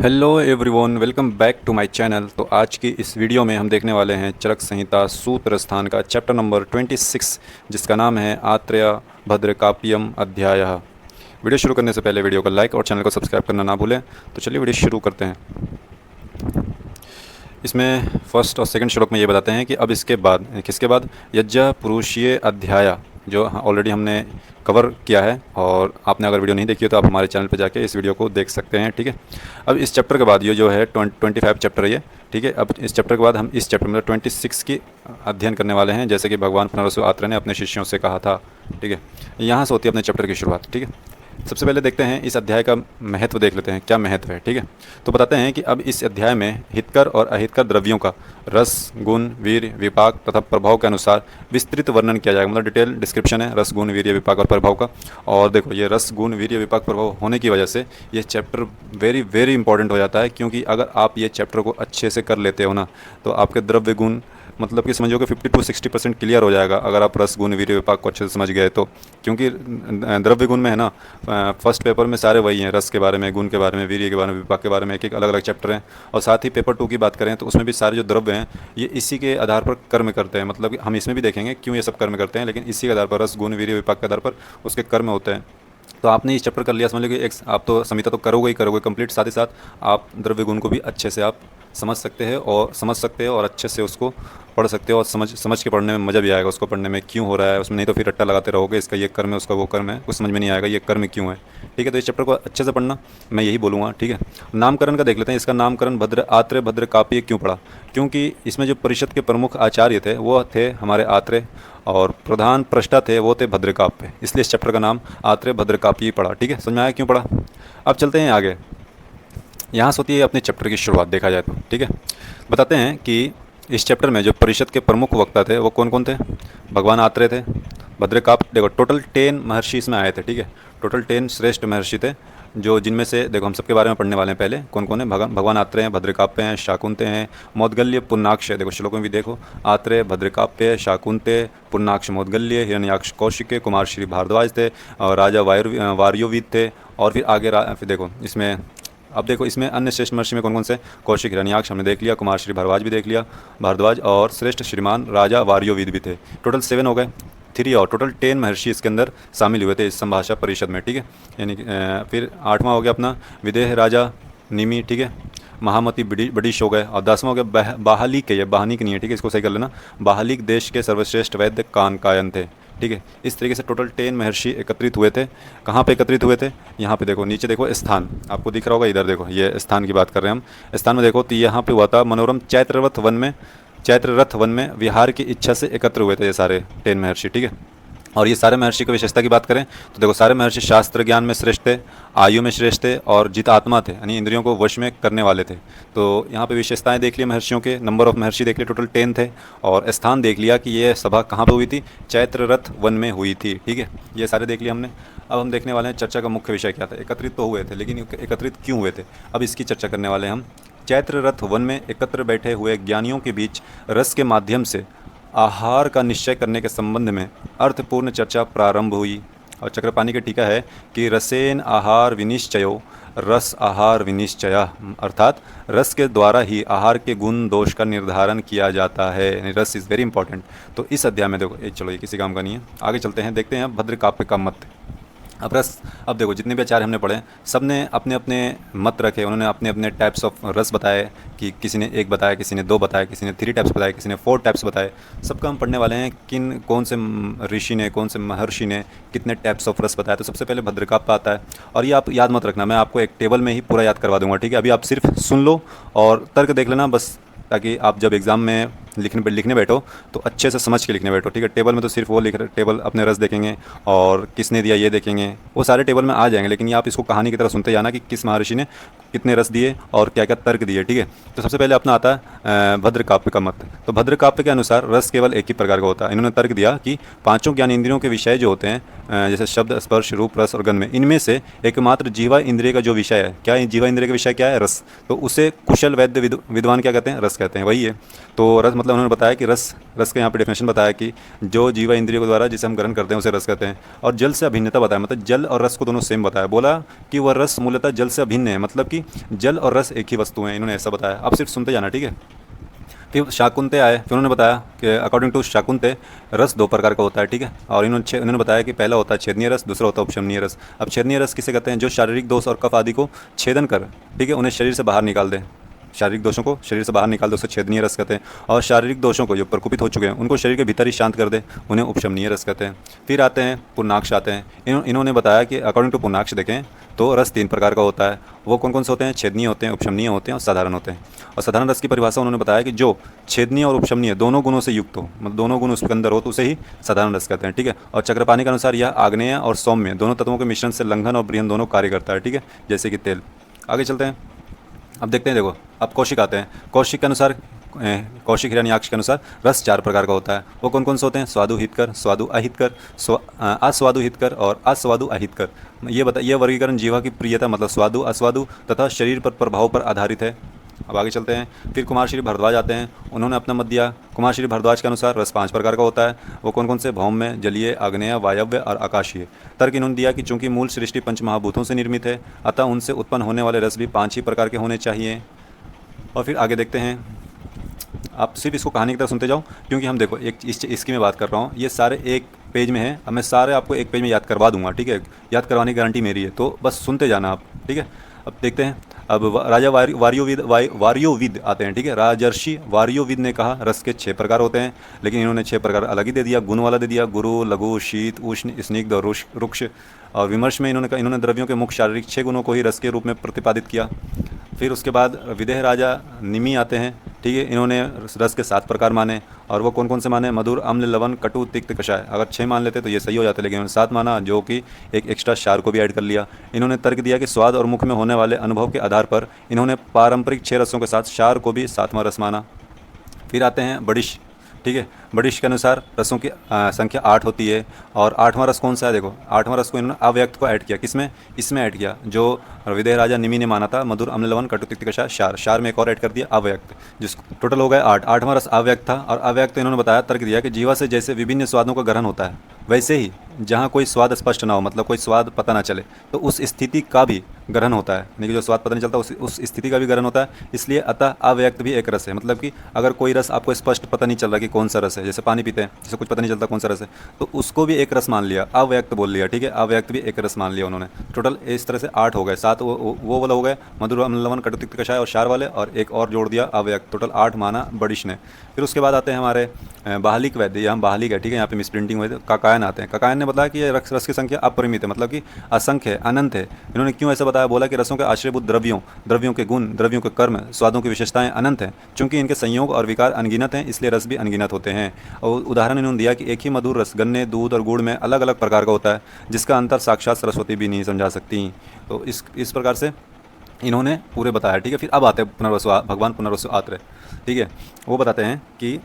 Hello everyone, welcome back to my channel. तो आज की इस वीडियो में हम देखने वाले हैं चरक संहिता सूत्र स्थान का चैप्टर नंबर 26, जिसका नाम है आत्रेय भद्रकाप्यम अध्यायः। वीडियो शुरू करने से पहले वीडियो को लाइक और चैनल को सब्सक्राइब करना ना भूलें। तो चलिए वीडियो शुरू करते हैं। इसमें फर्स्ट और सेकंड श्लोक में ये बताते हैं कि अब इसके बाद किसके बाद यज्ञ पुरुषीय अध्याय, जो ऑलरेडी हमने कवर किया है, और आपने अगर वीडियो नहीं देखी हो तो आप हमारे चैनल पर जाके इस वीडियो को देख सकते हैं। ठीक है, अब इस चैप्टर के बाद ये जो है 25 चैप्टर है ये। ठीक है, अब इस चैप्टर के बाद हम इस चैप्टर में 26 की अध्ययन करने वाले हैं, जैसे कि भगवान पुनरसु आत्रेय ने अपने शिष्यों से कहा था। ठीक है, यहाँ से होती है अपने चैप्टर की शुरुआत। ठीक है, सबसे पहले देखते हैं इस अध्याय का महत्व, देख लेते हैं क्या महत्व है। ठीक है, तो बताते हैं कि अब इस अध्याय में हितकर और अहितकर द्रव्यों का रस, गुण, वीर्य, विपाक तथा प्रभाव के अनुसार विस्तृत वर्णन किया जाएगा। मतलब डिटेल डिस्क्रिप्शन है रस, गुण, वीर्य, विपाक और प्रभाव का। और देखो, ये रस, गुण, वीर्य, विपाक, प्रभाव होने की वजह से ये चैप्टर वेरी वेरी इंपॉर्टेंट हो जाता है, क्योंकि अगर आप ये चैप्टर को अच्छे से कर लेते हो ना, तो आपके द्रव्य गुण मतलब कि समझो कि 50 to 60% क्लियर हो जाएगा, अगर आप रस, गुण, वीर्य, विपाक को अच्छे से समझ गए तो। क्योंकि द्रव्य गुण में है ना, फर्स्ट पेपर में सारे वही हैं, रस के बारे में, गुण के बारे में, वीर्य के बारे में, विपाक के बारे में, एक एक अलग अलग चैप्टर हैं। और साथ ही पेपर 2 की बात करें तो उसमें भी सारे जो द्रव्य हैं ये इसी के आधार पर कर्म करते हैं। मतलब हम इसमें भी देखेंगे क्यों ये सब कर्म करते हैं, लेकिन इसी के आधार पर, रस, गुण, वीर्य, विपाक के आधार पर उसके कर्म होते हैं। तो आपने इस चैप्टर कर लिया, समझ लो कि एक आप तो संहिता तो करोगे ही करोगे कंप्लीट, साथ ही साथ आप द्रव्य गुण को भी अच्छे से आप समझ सकते हैं और अच्छे से उसको पढ़ सकते हो, और समझ के पढ़ने में मज़ा भी आएगा। उसको पढ़ने में क्यों हो रहा है उसमें, नहीं तो फिर रट्टा लगाते रहोगे, इसका ये कर्म है, उसका वो कर्म है, कुछ समझ में नहीं आएगा ये कर्म क्यों है। ठीक है, तो इस चैप्टर को अच्छे से पढ़ना, मैं यही बोलूँगा। ठीक है, नामकरण का देख लेते हैं। इसका नामकरण आत्रेय भद्रकाप्य क्यों पड़ा, क्योंकि इसमें जो परिषद के प्रमुख आचार्य थे वो थे हमारे आत्रेय, और प्रधान पृष्ठा थे वो थे भद्रकाप्य, इसलिए इस चैप्टर का नाम आत्रेय भद्रकाप्य पड़ा। ठीक है, समझ में आया क्यों पड़ा। अब चलते हैं आगे, यहाँ से होती है अपने चैप्टर की शुरुआत देखा जाए तो। ठीक है, बताते हैं कि इस चैप्टर में जो परिषद के प्रमुख वक्ता थे वो कौन कौन थे। भगवान आत्रेय थे, भद्रकाप्य, देखो टोटल 10 महर्षि इसमें आए थे। ठीक है, टोटल 10 श्रेष्ठ महर्षि थे, जो जिनमें से देखो हम सबके बारे में पढ़ने वाले हैं। पहले कौन कौन है, भगवान आत्रेय हैं, भद्रकाप्य हैं, शाकुंते हैं, मौद्गल्य, पुन्नाक्ष है। देखो श्लोक में भी देखो, आत्रेय, भद्रकाप्य, शाकुंते, पुन्नाक्ष, मौद्गल्य, हिरण्याक्ष कौशिक, कुमार श्री भारद्वाज थे, और राजा वार्योविद थे। और फिर आगे फिर देखो इसमें, अब देखो इसमें अन्य श्रेष्ठ महर्षि में कौन कौन से, कौशिक, हिरण्याक्ष हमने देख लिया, कुमार श्री भारद्वाज भी देख लिया, भारद्वाज, और श्रेष्ठ श्रीमान राजा वार्योविद भी थे। टोटल 7 हो गए, 3 और टोटल 10 महर्षि इसके अंदर शामिल हुए थे इस संभाषा परिषद में। ठीक है, यानी फिर 8वां हो गया अपना विदेह राजा निमि। ठीक है, महामती बड़ीश हो गए, और 10वां हो गया बाहलिक है, ये बाहनिक नहीं है। ठीक है, इसको सही कर लेना, बाहलिक देश के सर्वश्रेष्ठ वैद्य कानकायन थे। ठीक है, इस तरीके से टोटल 10 महर्षि एकत्रित हुए थे। कहाँ पे एकत्रित हुए थे, यहाँ पे देखो नीचे देखो स्थान आपको दिख रहा होगा, इधर देखो ये स्थान की बात कर रहे हैं हम। स्थान में देखो तो यहाँ पे हुआ था मनोरम चैत्ररथ वन में विहार की इच्छा से एकत्र हुए थे ये सारे 10 महर्षि। ठीक है, और ये सारे महर्षि की विशेषता की बात करें तो देखो सारे महर्षि शास्त्र ज्ञान में श्रेष्ठ थे, आयु में श्रेष्ठ थे, और जित आत्मा थे, यानी इंद्रियों को वश में करने वाले थे। तो यहाँ पे विशेषताएं देख लिया महर्षियों के, नंबर ऑफ महर्षि देख लिया टोटल 10 थे, और स्थान देख लिया कि ये सभा कहाँ पे हुई थी, चैत्ररथ वन में हुई थी। ठीक है, ये सारे देख लिया हमने। अब हम देखने वाले हैं चर्चा का मुख्य विषय क्या था। एकत्रित तो हुए थे, लेकिन एकत्रित क्यों हुए थे, अब इसकी चर्चा करने वाले हैं हम। चैत्ररथ वन में एकत्र बैठे हुए ज्ञानियों के बीच रस के माध्यम से आहार का निश्चय करने के संबंध में अर्थपूर्ण चर्चा प्रारंभ हुई। और चक्रपाणी की टीका है कि रसेन आहार विनिश्चयो रस आहार विनिश्चय, अर्थात रस के द्वारा ही आहार के गुण दोष का निर्धारण किया जाता है। रस इज़ वेरी इंपॉर्टेंट। तो इस अध्याय में देखो, चलो ये किसी काम का नहीं है, आगे चलते हैं, देखते हैं भद्रकाप्य का मत। अब देखो जितने भी आचार्य हमने पढ़े, सब ने अपने अपने मत रखे, उन्होंने अपने अपने टाइप्स ऑफ रस बताए, कि किसी ने 1 बताया, किसी ने 2 बताया, किसी ने 3 टाइप्स बताए, किसी ने 4 टाइप्स बताए। सबका हम पढ़ने वाले हैं कौन से ऋषि ने, कौन से महर्षि ने कितने टाइप्स ऑफ रस बताया। तो सबसे पहले भद्रकाप्य आता है, और ये आप याद मत रखना, मैं आपको एक टेबल में ही पूरा याद करवा दूंगा। ठीक है, अभी आप सिर्फ सुन लो और तर्क देख लेना बस, ताकि आप जब एग्ज़ाम में लिखने बैठो तो अच्छे से समझ के लिखने बैठो। ठीक है, टेबल में तो सिर्फ वो टेबल अपने रस देखेंगे और किसने दिया ये देखेंगे, वो सारे टेबल में आ जाएंगे, लेकिन ये आप इसको कहानी की तरह सुनते जाना कि किस महर्षि ने कितने रस दिए और क्या क्या तर्क दिए। ठीक है, तो सबसे पहले अपना आता है भद्रकाप्य का मत। तो भद्रकाप्य के अनुसार रस केवल एक ही प्रकार का होता है। इन्होंने तर्क दिया कि 5 ज्ञान इंद्रियों के विषय जो होते हैं, जैसे शब्द, स्पर्श, रूप, रस और गंध में, इनमें से एकमात्र जीवा इंद्रिय का जो विषय है, क्या जीवा इंद्रिय का विषय क्या है, रस। तो उसे कुशल वैद्य विद्वान क्या कहते हैं, रस कहते हैं, वही है। तो रस मतलब उन्होंने बताया कि रस रस का यहाँ पे डेफिनेशन बताया कि जो जीवा इंद्रियों के द्वारा जिसे हम ग्रहण करते हैं उसे रस कहते हैं। और जल से अभिन्नता बताया, मतलब जल और रस को दोनों सेम बताया। बोला कि वह रस मूलतः जल से अभिन्न है, मतलब कि जल और रस एक ही वस्तु हैं, इन्होंने ऐसा बताया। अब सिर्फ सुनते जाना, ठीक है। फिर शाकुंते आए, फिर उन्होंने बताया कि अकॉर्डिंग टू शाकुंते रस दो प्रकार का होता है, ठीक है। और इन्होंने बताया कि पहला होता है छेदनीय रस, दूसरा होता है उपशमनीय रस। अब छेदनीय रस किसे कहते हैं? जो शारीरिक दोष और कफ आदि को छेदन कर, ठीक है, उन्हें शरीर से बाहर निकाल दे। शारीरिक दोषों को शरीर से बाहर निकाल दे, उसे छेदनीय रस कहते हैं। और शारीरिक दोषों को जो प्रकोपित हो चुके हैं उनको शरीर के भीतर ही शांत कर दे, उन्हें उपशमनीय रस कहते हैं। फिर आते हैं पुण्णाक्ष आते हैं। इन्होंने बताया कि अकॉर्डिंग टू पुण्णाक्ष देखें तो रस 3 प्रकार का होता है। वो कौन कौन से होते हैं? छेदनीय होते हैं, उपशमनीय होते हैं और साधारण होते हैं। और साधारण रस की परिभाषा उन्होंने बताया कि जो छेदनीय और उपशमनीय दोनों गुणों से युक्त हो, मतलब दोनों गुण उसके अंदर हो, तो उसे ही साधारण रस कहते हैं, ठीक है। और चक्रपाणी के अनुसार यह आग्नेय और सौम्य दोनों तत्वों के मिश्रण से लंघन और बृहन दोनों कार्य करता है, ठीक है, जैसे कि तेल। आगे चलते हैं, अब देखते हैं। देखो अब कौशिक आते हैं। कौशिक के अनुसार कौशिक हिरण्याक्ष के अनुसार रस 4 प्रकार का होता है। वो कौन कौन से होते हैं? स्वादु हितकर, स्वादु अहितकर, अस्वादु हितकर और अस्वादु अहितकर। ये वर्गीकरण जीवा की प्रियता मतलब स्वादु अस्वादु तथा शरीर पर प्रभाव पर आधारित है। अब आगे चलते हैं। फिर कुमार श्री भरद्वाज आते हैं, उन्होंने अपना मत दिया। कुमार श्री भरद्वाज के अनुसार रस 5 प्रकार का होता है। वो कौन कौन से? भौम्य, जलीय, आग्नेय, वायव्य और आकाशीय। तर्क इन्होंने दिया कि चूंकि मूल सृष्टि पंचमहाभूतों से निर्मित है, अतः उनसे उत्पन्न होने वाले रस भी 5 ही प्रकार के होने चाहिए। और फिर आगे देखते हैं। आप सिर्फ इसको कहानी की तरह सुनते जाओ, क्योंकि हम देखो इसकी मैं बात कर रहा हूँ, ये सारे एक पेज में है। अब मैं सारे आपको एक पेज में याद करवा दूंगा, ठीक है। याद करवाने की गारंटी मेरी है, तो बस सुनते जाना आप, ठीक है। अब देखते हैं। अब राजा वार्योविद आते हैं, ठीक है। राजर्षि वार्योविद ने कहा रस के 6 प्रकार होते हैं, लेकिन इन्होंने 6 प्रकार अलग ही दे दिया, गुण वाला दे दिया, गुरु, लघु, शीत, उष्ण, स्निग्ध और रुक्ष। और विमर्श में इन्होंने द्रव्यों के मुख्य शारीरिक 6 गुणों को ही रस के रूप में प्रतिपादित किया। फिर उसके बाद विदेह राजा निमि आते हैं, ठीक है। इन्होंने रस के 7 प्रकार माने, और वो कौन कौन से माने? मधुर, अम्ल, लवण, कटु, तिक्त, कषाय। अगर 6 मान लेते तो ये सही हो जाते, लेकिन इन्होंने 7 माना, जो कि एक एक्स्ट्रा क्षार को भी ऐड कर लिया। इन्होंने तर्क दिया कि स्वाद और मुख में होने वाले अनुभव के आधार पर इन्होंने पारंपरिक 6 रसों के साथ क्षार को भी 7वां रस माना। फिर आते हैं बडिश, ठीक है। बडिश के अनुसार रसों की संख्या 8 होती है। और 8वां रस कौन सा है? देखो 8वां रस को इन्होंने अव्यक्त को ऐड किया। किसमें? इसमें ऐड किया, जो विदेह राजा निमि ने माना था, मधुर, अम्ल, लवण, कटु, तिक्त, कषाय, क्षार। क्षार में एक और ऐड कर दिया अव्यक्त, जिसको टोटल हो गया 8। 8वां रस अव्यक्त था। और अव्यक्त इन्होंने बताया, तर्क दिया कि जीवा से जैसे विभिन्न स्वादों का ग्रहण होता है, वैसे ही जहाँ कोई स्वाद स्पष्ट ना हो, मतलब कोई स्वाद पता ना चले, तो उस स्थिति का भी ग्रहण होता है। यानी कि जो स्वाद पता नहीं चलता उस स्थिति का भी ग्रहण होता है। इसलिए अतः अव्यक्त भी एक रस है। मतलब कि अगर कोई रस आपको स्पष्ट पता नहीं चल रहा कि कौन सा रस है, जैसे पानी पीते हैं, जैसे कुछ पता नहीं चलता कौन सा रस है, तो उसको भी एक रस मान लिया, अव्यक्त बोल लिया, ठीक है। अव्यक्त भी एक रस मान लिया उन्होंने। टोटल इस तरह से 8 हो गए। 7 वो वाला हो गए, मधुर, अम्ल, लवण, कटु, तिक्त, कषाय और क्षार वाले, और एक और जोड़ दिया अव्यक्त। टोटल 8 माना बडिश ने। फिर उसके बाद आते हैं हमारे बाहलिक वैद्य, यहाँ बाहलिक है, ठीक है, यहाँ पे मिसप्रिंटिंग हुई। काकायन आते हैं। काकायन ने बताया कि ये रस की संख्या अपरिमित है, मतलब कि असंख्य है, अनंत है। इन्होंने क्यों ऐसा बताया? बोला कि रसों के आश्रयभूत द्रव्यों के गुण, द्रव्यों के कर्म, स्वादों की विशेषताएं अनंत हैं। चूंकि इनके संयोग और विकार अनगिनत हैं, इसलिए रस भी अनगिनत होते हैं। और उदाहरण इन्होंने दिया कि एक ही मधुर रस गन्ने, दूध और गुड़ में अलग अलग प्रकार का होता है, जिसका अंतर साक्षात सरस्वती भी नहीं समझा सकती। तो इस प्रकार से इन्होंने पूरे बताया, ठीक है। फिर अब आते हैं भगवान पुनर्वसु आत्रेय, ठीक है। वो बताते हैं कि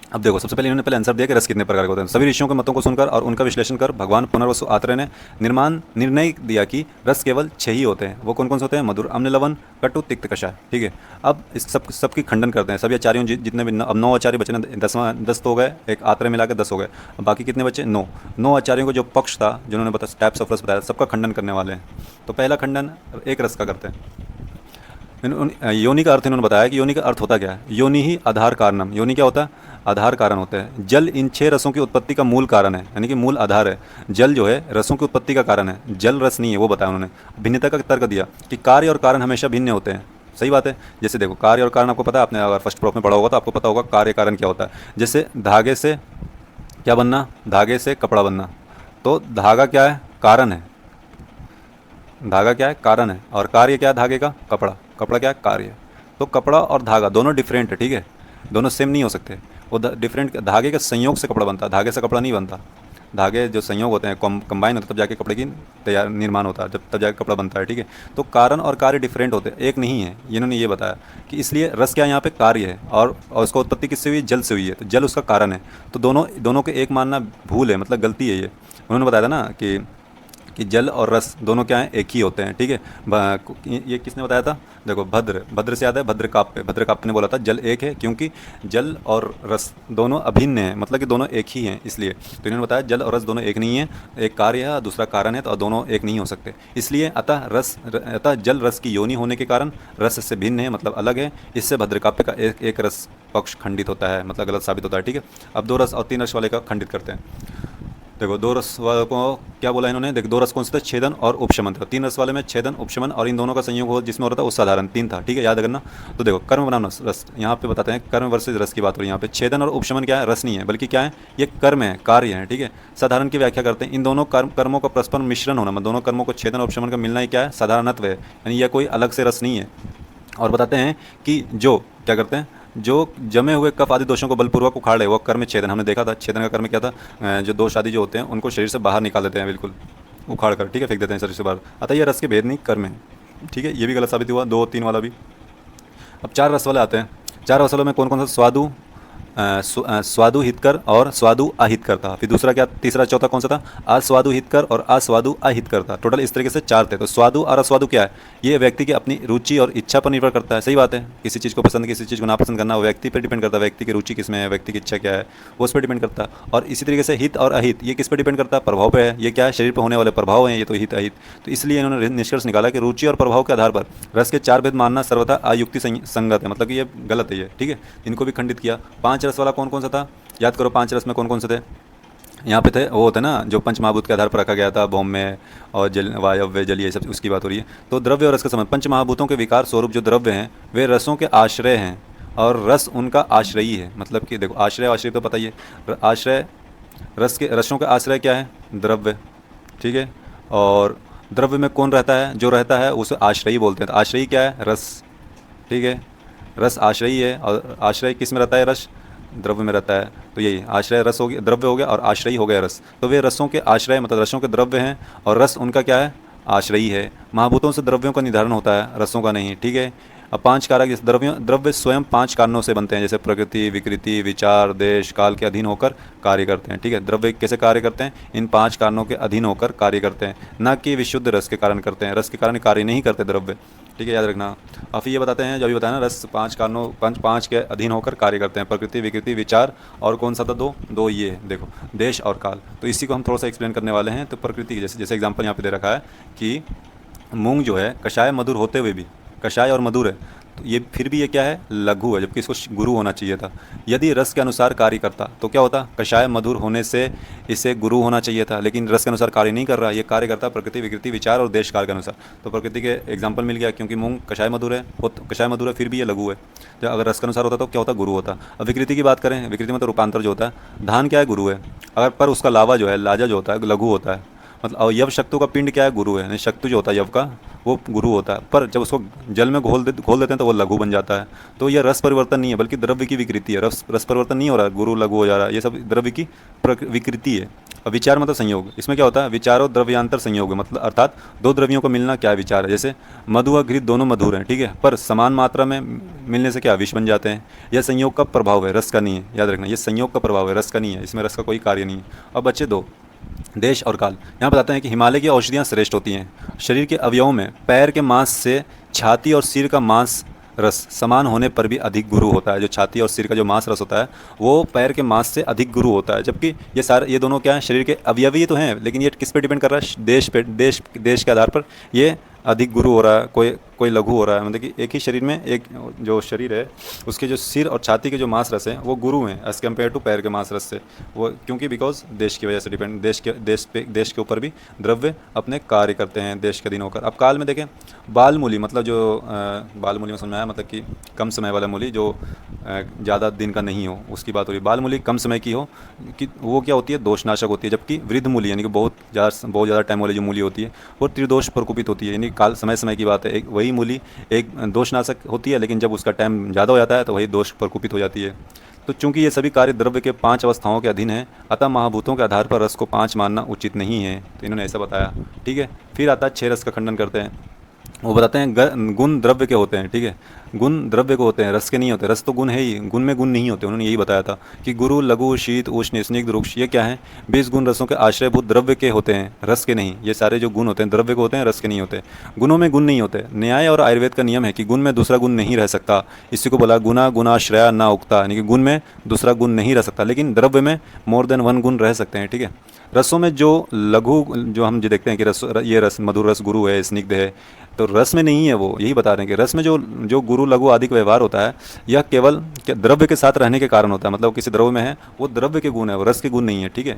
अब देखो, सबसे पहले इन्होंने आंसर दिया कि रस कितने प्रकार के होते हैं। सभी ऋषियों के मतों को सुनकर और उनका विश्लेषण कर भगवान पुनर्वसु आत्रेय ने निर्णय दिया कि रस केवल 6 ही होते हैं। वो कौन कौन से होते हैं? मधुर, अम्ल, लवण, कटु, तिक्त, कषाय, ठीक है। अब इस सबकी खंडन करते हैं सभी आचार्यों, जितने भी अब 9 आचार्य बचे ना, 10 तो हो गए, एक आत्रेय मिला के 10 हो गए। बाकी कितने बचे? 9 आचार्यों को जो पक्ष था, जिन्होंने बताया टाइप्स ऑफ रस बताया, सबका खंडन करने वाले हैं। तो पहला खंडन एक रस का करते हैं। योनि का अर्थ इन्होंने बताया कि योनि का अर्थ होता क्या है? योनि ही आधार कारणम। योनि क्या होता है? आधार कारण होता है। जल इन 6 रसों की उत्पत्ति का मूल कारण है, यानी कि मूल आधार है। जल जो है रसों की उत्पत्ति का कारण है, जल रस नहीं है, वो बताया उन्होंने। भिन्नता का तर्क दिया कि कार्य और कारण हमेशा भिन्न होते हैं। सही बात है। जैसे देखो, कार्य और कारण आपको पता है, आपने अगर फर्स्ट प्रूफ में पढ़ा होगा तो आपको पता होगा कार्य कारण क्या होता है। जैसे धागे से क्या बनना? धागे से कपड़ा बनना। तो धागा क्या है? कारण है। धागा क्या है? कारण है। और कार्य क्या है धागे का? कपड़ा। कपड़ा क्या है? कार्य। तो कपड़ा और धागा दोनों डिफरेंट है, ठीक है, दोनों सेम नहीं हो सकते। वो डिफरेंट, धागे के संयोग से कपड़ा बनता है, धागे से कपड़ा नहीं बनता। धागे जो संयोग होते हैं, कंबाइन होते हैं, तब जाके कपड़े की निर्माण होता है, जब तब जाके कपड़ा बनता है, ठीक है। तो कारण और कार्य डिफरेंट होते हैं, एक नहीं है। इन्होंने ये बताया कि इसलिए रस क्या यहाँ पे कार्य है, और उसका उत्पत्ति किससे हुई? जल से हुई है, तो जल उसका कारण है। तो दोनों के एक मानना भूल है, मतलब गलती है ये। उन्होंने बताया था ना कि कि जल और रस दोनों क्या हैं, एक ही होते हैं। ठीक है, ये किसने बताया था? देखो भद्र से याद है, भद्रकाप्य ने बोला था जल एक है, क्योंकि जल और रस दोनों अभिन्न हैं, मतलब कि दोनों एक ही हैं इसलिए। तो इन्होंने बताया जल और रस दोनों एक नहीं है, एक कार्य है दूसरा कारण है, तो दोनों एक नहीं हो सकते। इसलिए अतः जल रस की योनि होने के कारण रस से भिन्न है, मतलब अलग है। इससे भद्रकाप्य का एक रस पक्ष खंडित होता है, मतलब गलत साबित होता है। ठीक है, अब 2 रस और 3 रस वाले का खंडित करते हैं। देखो 2 रस वाले को क्या बोला इन्होंने? देखो 2 रस कौन से थे? छेदन और उपशमन था। 3 रस वाले में छेदन उपशमन और इन दोनों का संयोग हो जिसमें हो रहा था वो साधारण 3 था। ठीक है, याद करना। तो देखो कर्म बनाम रस, यहाँ पे बताते हैं कर्म वर्सेस रस की बात हो रही है। यहाँ पे छेदन और उपशमन क्या है? रस नहीं है, बल्कि क्या है? ये कर्म है, कार्य है। ठीक है, साधारण की व्याख्या करते हैं इन दोनों कर्मों का परस्पर मिश्रण होना, मतलब दोनों कर्मों को छेदन और उपशमन का मिलना ही क्या है? साधारणत्व है, यानी यह कोई अलग से रस नहीं है। और बताते हैं कि जो क्या करते हैं, जो जमे हुए कफ आदि दोषों को बलपूर्वक उखाड़ ले वो कर्म छेदन। हमने देखा था छेदन का कर्म क्या था? जो दोष आदि जो होते हैं उनको शरीर से बाहर निकाल देते हैं, बिल्कुल उखाड़ कर। ठीक है, फेंक देते हैं शरीर से बाहर। अतः ये रस के भेद नहीं कर्म है। ठीक है, ये भी गलत साबित हुआ, 2 और 3 वाला भी। अब 4 रस वाले आते हैं। 4 रस वालों में कौन कौन सा? स्वादु हितकर और स्वादु अहितकर था। फिर दूसरा क्या, तीसरा चौथा कौन सा था? अस्वादु हितकर और अस्वादु अहितकर था। टोटल इस तरीके से 4 थे। तो स्वादु और अस्वादु क्या है? ये व्यक्ति की अपनी रुचि और इच्छा पर निर्भर करता है। सही बात है, किसी चीज़ को पसंद किसी चीज़ को नापसंद करना वो व्यक्ति पर डिपेंड करता है। व्यक्ति की रुचि किस में है, व्यक्ति की इच्छा क्या है, वो उस पर डिपेंड करता है। और इसी तरीके से हित और अहित ये किस पर डिपेंड करता है? प्रभाव पे है। ये क्या है? शरीर पर होने वाले प्रभाव हैं ये, तो हित अहित। तो इसलिए इन्होंने निष्कर्ष निकाला कि रुचि और प्रभाव के आधार पर रस के 4 भेद मानना सर्वथा अयुक्ति संगत है, मतलब कि ये गलत है ये। ठीक है, इनको भी खंडित किया। 5 रस वाला कौन कौन सा था? याद करो 5 रस में कौन कौन से थे? यहाँ पे थे वो होते ना जो पंचमहाभूत के आधार पर रखा गया था, भौम्य और जल, वायव्य, जलीय, सब उसकी बात हो रही है। तो द्रव्य और रस का संबंध, पंचमहाभूतों के विकार स्वरूप जो द्रव्य हैं वे रसों के आश्रय हैं और रस उनका आश्रयी है। मतलब कि देखो आश्रय तो पता ही है, आश्रय रसों के आश्रय क्या है? द्रव्य। ठीक है, और द्रव्य में कौन रहता है? जो रहता है उसे आश्रयी बोलते हैं। तो आश्रयी क्या है? रस। ठीक है, रस आश्रयी है, और आश्रय किस में रहता है? रस द्रव्य में रहता है। तो यही आश्रय रस हो गया, द्रव्य हो गया, और आश्रयी हो गया रस। तो वे रसों के आश्रय मतलब रसों के द्रव्य हैं, और रस उनका क्या है? आश्रयी है। महाभूतों से द्रव्यों का निर्धारण होता है, रसों का नहीं। ठीक है, अब 5 कारक इस द्रव्य स्वयं 5 कारणों से बनते हैं, जैसे प्रकृति, विकृति, विचार, देश, काल के अधीन होकर कार्य करते हैं। ठीक है, द्रव्य कैसे कार्य करते हैं? इन 5 कारणों के अधीन होकर कार्य करते हैं, न कि विशुद्ध रस के कारण करते हैं। रस के कारण कार्य नहीं करते द्रव्य। ठीक है, याद रखना। अब फिर ये बताते हैं, जो अभी बताया ना, रस 5 कारणों 5 के अधीन होकर कार्य करते हैं, प्रकृति, विकृति, विचार, और कौन सा था? 2 ये देखो, देश और काल। तो इसी को हम थोड़ा सा एक्सप्लेन करने वाले हैं। तो प्रकृति जैसे एग्जाम्पल यहाँ पे दे रखा है कि मूंग जो है कषाय मधुर होते हुए भी, कषाय और मधुर है, तो ये फिर भी ये क्या है? लघु है, जबकि इसको गुरु होना चाहिए था। यदि रस के अनुसार कार्य करता तो क्या होता? कषाय मधुर होने से इसे गुरु होना चाहिए था, लेकिन रस के अनुसार कार्य नहीं कर रहा, ये कार्य करता प्रकृति, विकृति, विचार और देश काल के अनुसार। तो प्रकृति के एग्जाम्पल मिल गया, क्योंकि मूंग कषाय मधुर है, फिर भी ये लघु है। तो अगर रस के अनुसार होता तो क्या होता? गुरु होता। अब विकृति की बात करें, विकृति में तो रूपांतर जो होता है, धान क्या है? गुरु है। अगर पर उसका लावा जो है, लाजा जो होता है, लघु होता है। मतलब और यव शक्तु का पिंड क्या है? गुरु है। शक्तु जो होता है यव का, वो गुरु होता है, पर जब उसको जल में घोल देते हैं तो वो लघु बन जाता है। तो यह रस परिवर्तन नहीं है, बल्कि द्रव्य की विकृति है। रस परिवर्तन नहीं हो रहा है, गुरु लघु हो जा रहा है, ये सब द्रव्य की विकृति है। और विचार मतलब संयोग, इसमें क्या होता है? विचारो द्रव्यांतर संयोग है, मतलब अर्थात 2 द्रव्यों को मिलना क्या विचार है। जैसे मधु और घृत दोनों मधुर हैं, ठीक है, पर समान मात्रा में मिलने से क्या विष बन जाते हैं। यह संयोग का प्रभाव है, रस का नहीं है। याद रखना, ये संयोग का प्रभाव है, रस का नहीं है। इसमें रस का कोई कार्य नहीं है। अब बच्चे 2, देश और काल। यहाँ बताते हैं कि हिमालय की औषधियाँ श्रेष्ठ होती हैं। शरीर के अवयवों में पैर के मांस से छाती और सिर का मांस रस समान होने पर भी अधिक गुरु होता है। जो छाती और सिर का जो मांस रस होता है वो पैर के मांस से अधिक गुरु होता है। जबकि ये दोनों क्या है? शरीर के अवयवी तो हैं, लेकिन ये किस पे डिपेंड कर रहा है? देश पे। देश के आधार पर ये अधिक गुरु हो रहा है, कोई लघु हो रहा है। मतलब कि एक ही शरीर में एक जो शरीर है उसके जो सिर और छाती के जो मांस रस हैं वो गुरु हैं एज़ कम्पेयर टू पैर के मांस रस से। वो क्योंकि बिकॉज देश की वजह से डिपेंड, देश के ऊपर भी द्रव्य अपने कार्य करते हैं देश के अधीन होकर। अब काल में देखें, बाल मूली, मतलब जो बाल मूली में समझ में आया, मतलब कि कम समय वाला मूली जो ज़्यादा दिन का नहीं हो, उसकी बात हो रही है। बाल मूली कम समय की हो कि वो क्या होती है? दोषनाशक होती है। जबकि वृद्ध मूली यानी कि बहुत ज़्यादा टाइम वाली जो मूली होती है वो त्रिदोष प्रकोपित होती है। यानी काल समय की बात है। एक वही मूली एक दोषनाशक होती है, लेकिन जब उसका टाइम ज़्यादा हो जाता है तो वही दोष प्रकोपित हो जाती है। तो चूंकि ये सभी कार्य द्रव्य के 5 अवस्थाओं के अधीन है, अतः महाभूतों के आधार पर रस को 5 मानना उचित नहीं है। तो इन्होंने ऐसा बताया। ठीक है, फिर आता है 6 रस का खंडन करते हैं। वो बताते हैं गुण द्रव्य के होते हैं, ठीक है। गुण द्रव्य के होते हैं, रस के नहीं होते। रस तो गुण है ही, गुण में गुण नहीं होते। उन्होंने यही बताया था कि गुरु, लघु, शीत, उष्ण, स्निग्ध, रुक्ष, ये क्या है? 20 गुण रसों के आश्रयभूत द्रव्य के होते हैं, रस के नहीं। ये सारे जो गुण होते हैं द्रव्य के होते हैं, रस के नहीं होते। गुणों में गुण नहीं होते। न्याय और आयुर्वेद का नियम है कि गुण में दूसरा गुण नहीं रह सकता। इसी को बोला गुना गुणाश्रया ना उक्ता, यानी कि गुण में दूसरा गुण नहीं रह सकता, लेकिन द्रव्य में मोर देन वन गुण रह सकते हैं, ठीक है। रसों में जो लघु, जो हम जो देखते हैं कि रस, ये रस मधुर रस गुरु है, स्निग्ध है, तो रस में नहीं है। वो यही बता रहे हैं कि रस में जो जो गुरु लघु आदि का व्यवहार होता है, यह केवल द्रव्य के साथ रहने के कारण होता है। मतलब किसी द्रव्य में है, वो द्रव्य के गुण है, वो रस के गुण नहीं है, ठीक है,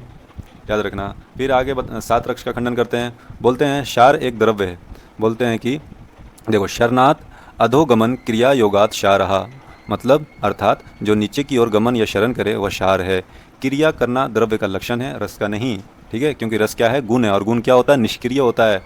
याद रखना। फिर आगे सात रक्ष का खंडन करते हैं। बोलते हैं शार एक द्रव्य है। बोलते हैं कि देखो, शरणात अधोगमन क्रिया योगात शारहा, मतलब अर्थात जो नीचे की ओर गमन या शरण करे वह शार है। क्रिया करना द्रव्य का लक्षण है, रस का नहीं, ठीक है, क्योंकि रस क्या है? गुण है, और गुण क्या होता है? निष्क्रिय होता है।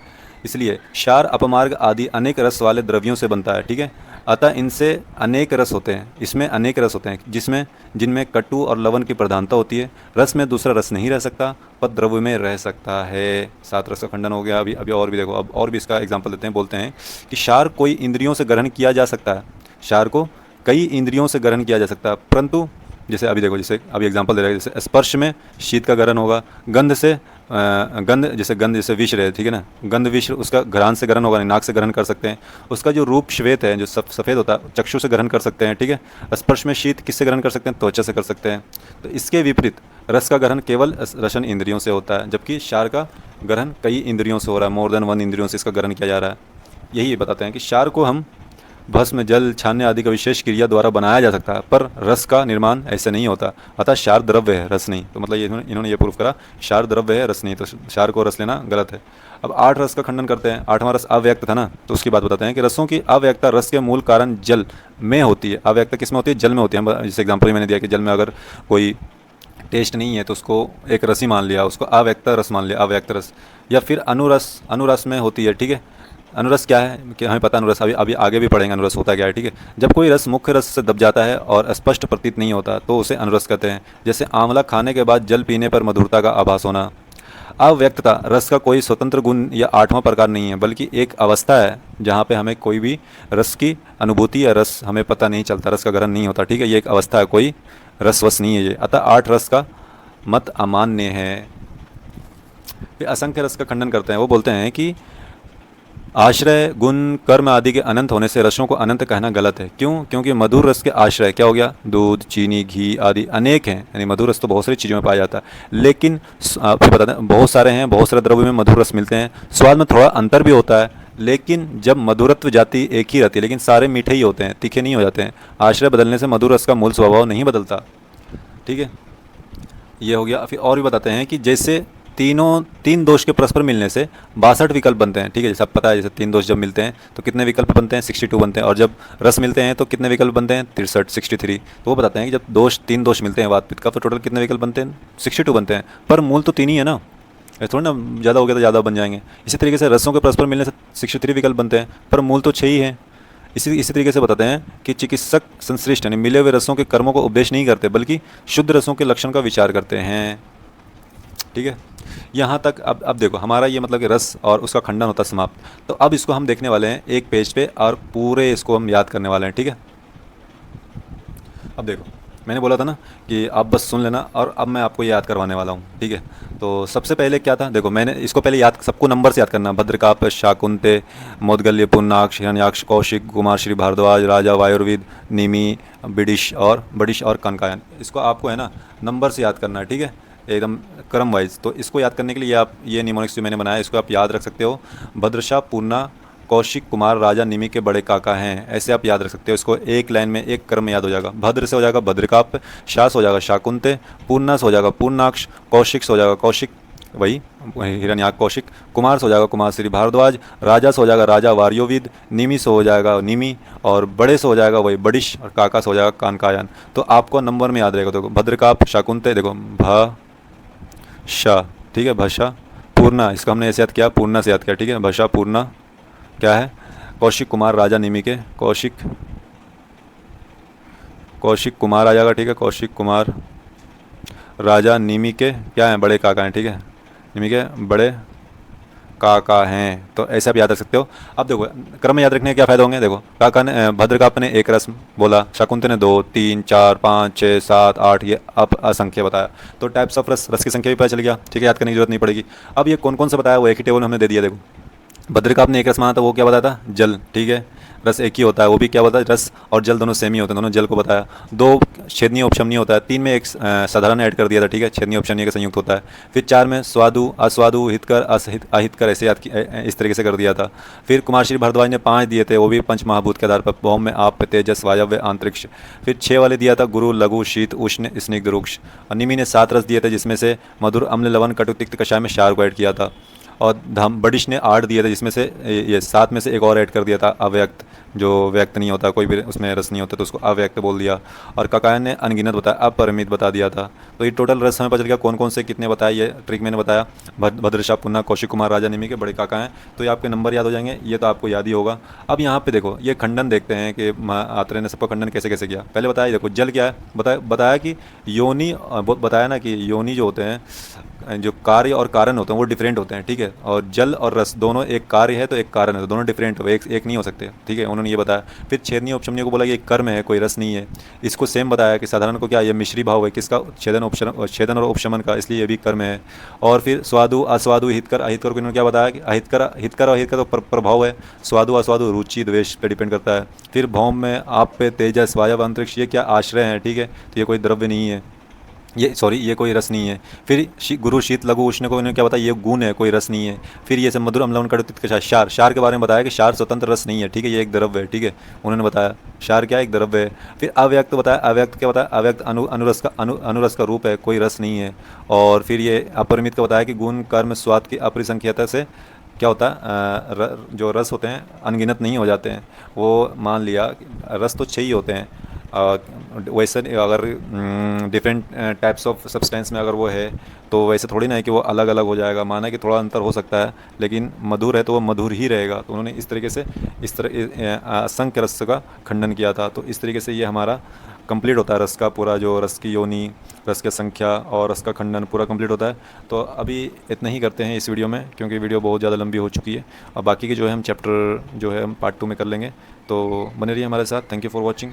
इसलिए क्षार, अपमार्ग आदि अनेक रस वाले द्रव्यों से बनता है, ठीक है। अतः इनसे अनेक रस होते हैं, इसमें अनेक रस होते हैं, जिनमें कटु और लवण की प्रधानता होती है। रस में दूसरा रस नहीं रह सकता, पर द्रव्य में रह सकता है। सात रस का खंडन हो गया। अभी अभी और भी देखो, अब और भी इसका एग्जाम्पल देते हैं। बोलते हैं कि क्षार कोई इंद्रियों से ग्रहण किया जा सकता है, क्षार को कई इंद्रियों से ग्रहण किया जा सकता है, परंतु जैसे अभी देखो, जैसे अभी एग्जांपल दे रहा है, जैसे स्पर्श में शीत का ग्रहण होगा, गंध से गंध जैसे विष रहे, ठीक है ना, गंध विष उसका घ्राण से ग्रहण होगा नहीं, नाक से ग्रहण कर सकते हैं। उसका जो रूप श्वेत है, जो सफ़ेद होता है, चक्षु से ग्रहण कर सकते हैं, ठीक है। स्पर्श में शीत किससे ग्रहण कर सकते हैं? त्वचा से कर सकते हैं। तो इसके विपरीत रस का ग्रहण केवल रसन इंद्रियों से होता है, जबकि क्षार का ग्रहण कई इंद्रियों से हो रहा है, मोर देन वन इंद्रियों से इसका ग्रहण किया जा रहा है। यही बताते हैं कि क्षार को हम भस्म, जल, छानने आदि का विशेष क्रिया द्वारा बनाया जा सकता है, पर रस का निर्माण ऐसे नहीं होता। अतः क्षार द्रव्य है, रस नहीं। तो मतलब ये इन्होंने ये प्रूफ करा, क्षार द्रव्य है, रस नहीं, तो क्षार को रस लेना गलत है। अब 8 रस का खंडन करते हैं। 8वां रस अव्यक्त था ना, तो उसकी बात बताते हैं कि रसों की अव्यक्तता रस के मूल कारण जल में होती है। अव्यक्तता किस में होती है? जल में होती है। जैसे एग्जाम्पल मैंने दिया कि जल में अगर कोई टेस्ट नहीं है तो उसको एक रस ही मान लिया, उसको अव्यक्त रस मान लिया, अव्यक्त रस। या फिर अनुरस, अनुरस में होती है, ठीक है। अनुरस क्या है कि हमें पता, अनुरस अभी अभी आगे भी पढ़ेंगे अनुरस होता क्या है, ठीक है। जब कोई रस मुख्य रस से दब जाता है और स्पष्ट प्रतीत नहीं होता तो उसे अनुरस कहते हैं। जैसे आंवला खाने के बाद जल पीने पर मधुरता का आभास होना। अव्यक्तता रस का कोई स्वतंत्र गुण या 8वां प्रकार नहीं है, बल्कि एक अवस्था है जहाँ पे हमें कोई भी रस की अनुभूति या रस हमें पता नहीं चलता, रस का ग्रहण नहीं होता, ठीक है। ये एक अवस्था है, कोई रसवश नहीं है ये। अतः 8 रस का मत अमान्य है। फिर असंख्य रस का खंडन करते हैं। वो बोलते हैं कि आश्रय, गुण, कर्म आदि के अनंत होने से रसों को अनंत कहना गलत है। क्यों? क्योंकि मधुर रस के आश्रय क्या हो गया? दूध, चीनी, घी आदि अनेक हैं, यानी मधुर रस तो बहुत सारी चीज़ों में पाया जाता है, लेकिन आपको बता दें बहुत सारे हैं, बहुत सारे द्रव्य में मधुर रस मिलते हैं। स्वाद में थोड़ा अंतर भी होता है, लेकिन जब मधुरत्व जाति एक ही रहती है, लेकिन सारे मीठे ही होते हैं, तीखे नहीं हो जाते हैं। आश्रय बदलने से मधुर रस का मूल स्वभाव नहीं बदलता, ठीक है। ये हो गया। फिर और भी बताते हैं कि जैसे तीन दोष के परस्पर मिलने से 62 विकल्प बनते हैं, ठीक है। जैसे पता है, जैसे 3 दोष जब मिलते हैं तो कितने विकल्प बनते हैं? 62 बनते हैं। और जब रस मिलते हैं तो कितने विकल्प बनते हैं? 63, 63। तो वो बताते हैं कि जब 3 दोष मिलते हैं वात पित्त का, तो टोटल कितने विकल्प बनते हैं? 62 बनते हैं। पर मूल तो 3 ही है ना, थोड़ा ना ज़्यादा हो गया तो ज़्यादा बन जाएंगे। इसी तरीके से रसों के परस्पर मिलने से 63 विकल्प बनते हैं, पर मूल तो 6 ही है। इसी तरीके से बताते हैं कि चिकित्सक संश्लिष्ट यानी मिले हुए रसों के कर्मों को उपदेश नहीं करते, बल्कि शुद्ध रसों के लक्षण का विचार करते हैं, ठीक है। यहाँ तक अब देखो, हमारा ये मतलब कि रस और उसका खंडन होता समाप्त। तो अब इसको हम देखने वाले हैं एक पेज पे और पूरे इसको हम याद करने वाले हैं, ठीक है। अब देखो, मैंने बोला था ना कि आप बस सुन लेना, और अब मैं आपको याद करवाने वाला हूँ, ठीक है। तो सबसे पहले क्या था? देखो, मैंने इसको पहले याद, सबको नंबर से याद करना। भद्रकाप, शाकुंते, मोदगल्य, पुन्नाक्ष, हिरण्याक्ष, कौशिक, कुमार श्री भारद्वाज, राजा, वायुर्विद, निमि, बिडिश और कनकायन। इसको आपको है ना नंबर से याद करना है, ठीक है, एकदम क्रम वाइज। तो इसको याद करने के लिए आप ये निमोनिक्स जो मैंने बनाया इसको आप याद रख सकते हो। भद्रशाह, पूर्णा, कौशिक, कुमार, राजा, निमि के बड़े काका हैं, ऐसे आप याद रख सकते हो। इसको एक लाइन में एक क्रम में याद हो जाएगा। भद्र से हो जाएगा भद्रकाप, शाह से हो जाएगा शाकुंते, पूर्णा से हो जाएगा पूर्णाक्ष, कौशिक से हो जाएगा कौशिक, वही हिरण्याक्ष कौशिक, कुमार से हो जाएगा कुमार श्री भारद्वाज, राजा से हो जाएगा राजा वार्योविद, निमि से हो जाएगा निमि, और बड़े से हो जाएगा वही बडिश, और काका से हो जाएगा कानकायन। तो आपको नंबर में याद रहेगा। देखो, भद्रकाप, शाकुंते, देखो भ शाह, ठीक है, भशा, पूर्णा, इसका हमने ऐसे याद किया, पूर्णा से याद किया, ठीक है। भशा, पूर्णा क्या है? कौशिक, कुमार, राजा, निमि के, कौशिक कुमार आ जाएगा, ठीक है। कौशिक कुमार, राजा, निमि के क्या है? बड़े काका हैं, ठीक है। निमि के बड़े काका हैं, तो ऐसे आप याद रख सकते हो। अब देखो क्रम में याद रखने के क्या फ़ायदा होंगे। देखो काका ने भद्रकाप ने एक रस्म बोला, शकुंतल ने 2, 3, 4, 5, 6, 7, 8, ये अब असंख्य बताया। तो टाइप्स ऑफ रस, रस की संख्या भी पता चल गया, ठीक है, याद करने की जरूरत नहीं पड़ेगी। अब ये कौन कौन सा बताया वो एक ही टेबल में हमने दे दिया। देखो भद्रकाप ने एक रस माना था, वो क्या बताया था, जल, ठीक है, रस एक ही होता है, वो भी क्या बताया, रस और जल दोनों सेम ही होते हैं, दोनों जल को बताया। 2 छेदनीय उपशमनीय होता है, 3 में एक साधारण ऐड कर दिया था, ठीक है, छेदनीय उपशमनीय का संयुक्त होता है। फिर 4 में स्वादु अस्वादु हितकर असहित अहितकर ऐसे याद इस तरीके से कर दिया था। फिर कुमार श्री भारद्वाज ने 5 दिए थे, वो भी पंच महाभूत के आधार पर, भौम में आप, तेजस, वायव्य, अंतरिक्ष। फिर 6 वाले दिया था गुरु लघु शीत उष्ण स्निग्ध रुक्ष। और निमि ने 7 रस दिए थे, जिसमें से मधुर अम्ल लवन कटु तिक्त कषाय में क्षार को ऐड किया था। और धम बडिश ने 8 दिए थे, जिसमें से ये 7 में से एक और ऐड कर दिया था, अव्यक्त, जो व्यक्त नहीं होता, कोई भी उसमें रस नहीं होता, तो उसको अव्यक्त बोल दिया। और ककायन ने अनगिनत बताया, अपरिमित बता दिया था। तो ये टोटल रस हमें पता चल गया कौन कौन से कितने बताए, ये ट्रिक मैंने बताया। भद्रशाह पुन्ना कौशिक कुमार राजा निमि के बड़े काका हैं, तो ये आपके नंबर याद हो जाएंगे, ये तो आपको याद ही होगा। अब यहाँ पे देखो ये खंडन देखते हैं कि आत्रेय ने सबका खंडन कैसे कैसे किया। पहले बताया, देखो जल क्या है, बताया कि योनि, बताया ना कि योनि जो होते हैं, जो कार्य और कारण होते हैं वो डिफरेंट होते हैं, ठीक है। और जल और रस दोनों, एक कार्य है तो एक कारण है, तो दोनों डिफरेंट हो, एक नहीं हो सकते, ठीक है, उन्होंने ये बताया। फिर छेदनीय उपशमनीय को बोला कि एक कर्म है, कोई रस नहीं है। इसको सेम बताया कि साधारण को क्या, ये मिश्री भाव है, किसका, छेदन और उपशमन का, इसलिए ये भी कर्म है। और फिर स्वादु अस्वादु हितकर अहितकर को इन्होंने क्या बताया कि हितकर और अहितकर तो प्रभाव है, स्वादु अस्वादु रुचि द्वेष पे डिपेंड करता है। फिर भौम में आप पे, तेजस, वायव, अंतरिक्ष, ये क्या आश्रय है, ठीक है, तो ये कोई द्रव्य नहीं है, ये कोई रस नहीं है। फिर गुरु शीत लघु उष्ण को इन्होंने क्या बताया, ये गुण है, कोई रस नहीं है। फिर ये सब मधुर अम्ल कटु तिक्त कषाय, क्षार के बारे में बताया कि क्षार स्वतंत्र रस नहीं है, ठीक है, ये एक द्रव्य है, ठीक है, उन्होंने बताया क्षार क्या है, एक द्रव्य है। फिर अव्यक्त बताया, अव्यक्त क्या बताया, अव्यक्त अनुरस का रूप है, कोई रस नहीं है। और फिर ये अपरिमित का बताया कि गुण कर्म स्वाद की अपरिसंख्यता से क्या होता है, जो रस होते हैं अनगिनत नहीं हो जाते हैं। वो मान लिया रस तो 6 ही होते हैं, वैसे अगर डिफरेंट टाइप्स ऑफ सब्सटेंस में अगर वो है तो वैसे थोड़ी ना है कि वो अलग अलग हो जाएगा, माना कि थोड़ा अंतर हो सकता है, लेकिन मधुर है तो वो मधुर ही रहेगा। तो उन्होंने इस तरीके से असंख्य रस का खंडन किया था। तो इस तरीके से ये हमारा कंप्लीट होता है रस का पूरा, जो रस की योनि, रस की संख्या और रस का खंडन पूरा कंप्लीट होता है। तो अभी इतना ही करते हैं इस वीडियो में, क्योंकि वीडियो बहुत ज़्यादा लंबी हो चुकी है। और बाकी की जो है हम चैप्टर जो है हम पार्ट 2 में कर लेंगे। तो बने रहिए हमारे साथ। Thank you for watching.